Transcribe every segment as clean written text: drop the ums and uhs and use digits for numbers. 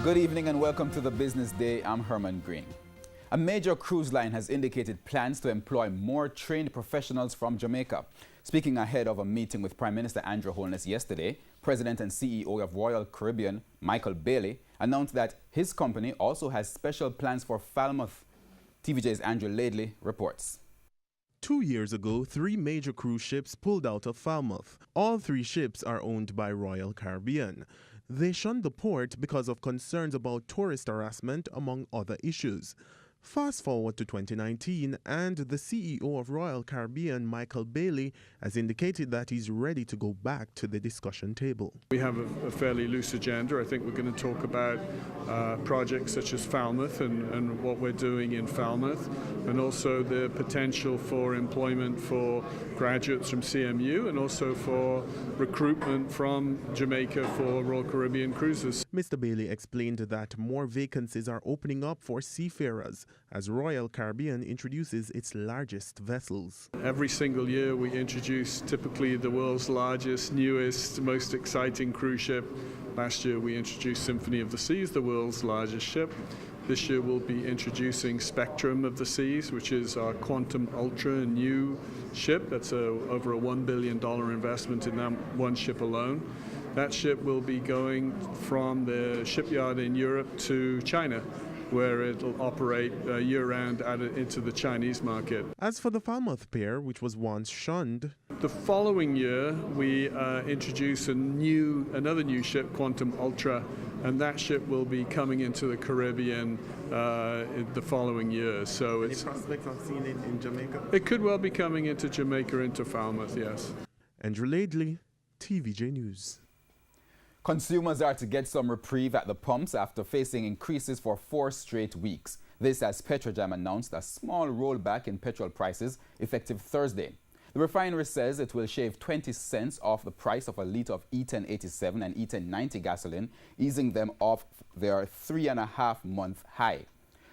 Good evening and welcome to the Business Day. I'm Herman Green. A major cruise line has indicated plans to employ more trained professionals from Jamaica. Speaking ahead of a meeting with Prime Minister Andrew Holness yesterday, President and CEO of Royal Caribbean, Michael Bailey, announced that his company also has special plans for Falmouth. TVJ's Andrew Laidley reports. 2 years ago, 3 major cruise ships pulled out of Falmouth. All 3 ships are owned by Royal Caribbean. They shunned the port because of concerns about tourist harassment, among other issues. Fast forward to 2019, and the CEO of Royal Caribbean, Michael Bailey, has indicated that he's ready to go back to the discussion table. We have a fairly loose agenda. I think we're going to talk about projects such as Falmouth and what we're doing in Falmouth, and also the potential for employment for graduates from CMU and also for recruitment from Jamaica for Royal Caribbean cruises. Mr. Bailey explained that more vacancies are opening up for seafarers as Royal Caribbean introduces its largest vessels. Every single year we introduce typically the world's largest, newest, most exciting cruise ship. Last year we introduced Symphony of the Seas, the world's largest ship. This year we'll be introducing Spectrum of the Seas, which is our Quantum Ultra new ship. That's over a $1 billion investment in that one ship alone. That ship will be going from the shipyard in Europe to China, where it'll operate year-round into the Chinese market. As for the Falmouth pier, which was once shunned, the following year we introduce another new ship, Quantum Ultra, and that ship will be coming into the Caribbean in the following year. So any prospects of seeing it in Jamaica? It could well be coming into Jamaica, into Falmouth, yes. Andrew Laidley, TVJ News. Consumers are to get some reprieve at the pumps after facing increases for 4 straight weeks. This as Petrojam announced a small rollback in petrol prices effective Thursday. The refinery says it will shave 20 cents off the price of a litre of E1087 and E1090 gasoline, easing them off their 3.5-month high.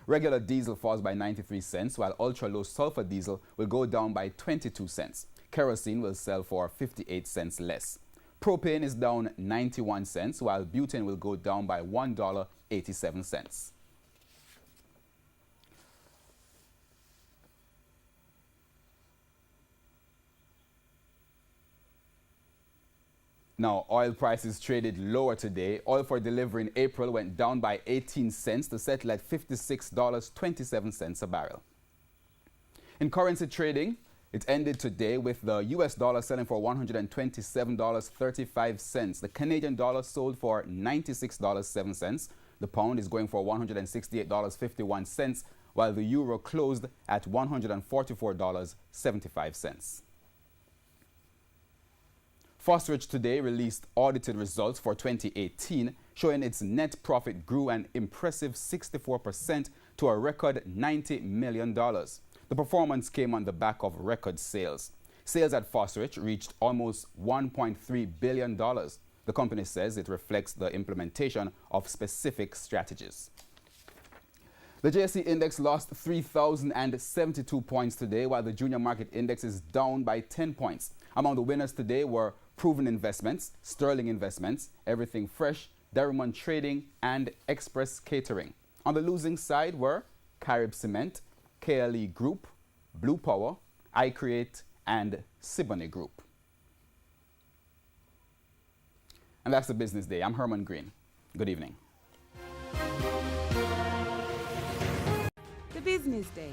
Regular diesel falls by 93 cents, while ultra-low sulfur diesel will go down by 22 cents. Kerosene will sell for 58 cents less. Propane is down 91 cents, while butane will go down by $1.87. Now, oil prices traded lower today. Oil for delivery in April went down by 18 cents to settle at $56.27 a barrel. In currency trading, it ended today with the US dollar selling for $127.35. The Canadian dollar sold for $96.07. The pound is going for $168.51, while the euro closed at $144.75. Fosrich today released audited results for 2018, showing its net profit grew an impressive 64% to a record $90 million. The performance came on the back of record sales. Sales at Fosrich reached almost $1.3 billion. The company says it reflects the implementation of specific strategies. The JSE index lost 3,072 points today, while the junior market index is down by 10 points. Among the winners today were Proven Investments, Sterling Investments, Everything Fresh, Derrimon Trading, and Express Catering. On the losing side were Carib Cement, KLE Group, Blue Power, iCreate, and Siboney Group. And that's the Business Day. I'm Herman Green. Good evening. The Business Day.